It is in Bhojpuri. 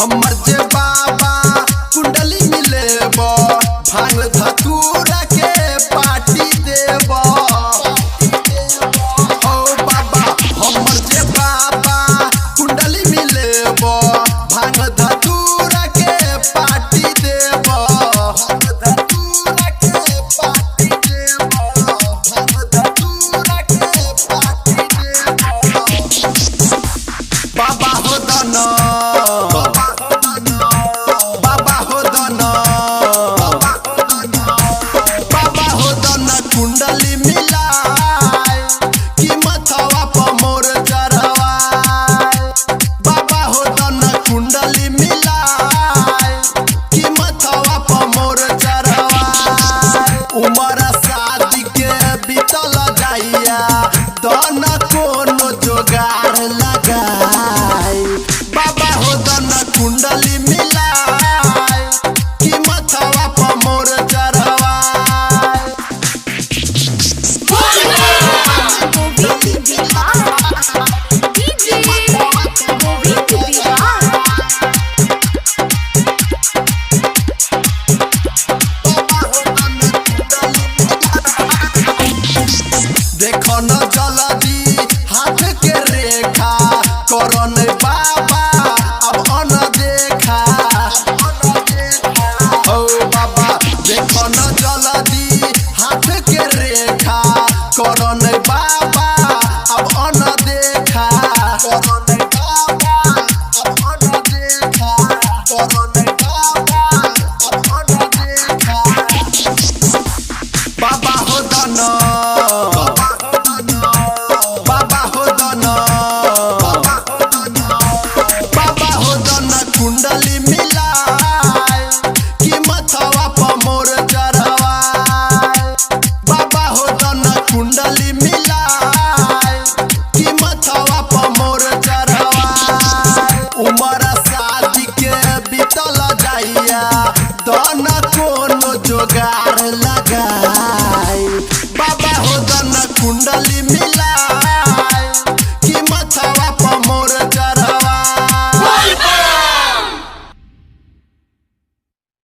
हमर जे बाबा कुंडली मिलेबो भांग धतूरा के पार्टी देबो। ओ बाबा हमर जे बाबा कुंडली मिलेबो भांग धतूरा के पार्टी देबो। धतूरा के पार्टी देबो, भांग धतूरा के पार्टी देबो। बाबा हो दना कुंडली मिलाए कि मथवा पर मोर चढ़वाए। बाबा हो दना कुंडली मिलाए कि मथवा पर मोर चढ़वाए। उमर शादी के बीतल जाइया दना कोनो जोगाड़ लगाए। बाबा हो दना कुंडली मिलाए कि मथवा पर मोर चढ़वाए। देखो न जल्दी हाथ के रेखा करन बाबा अब अन देखा। ओ बाबा देखो न जल्दी हाथ के रेखा करन बाबा अब अन देखा। करन बाबा अब अन देखा, करन बाबा अब अन देखा। बाबा हो दना कुंडली मिलाए कि मथवा पर मोर चढ़वाए। बाबा हो दना कुंडली मिलाए कि मथवा पर मोर चढ़वाए। उमर शादी के बीतल जाइया दना कोनो जोगाड़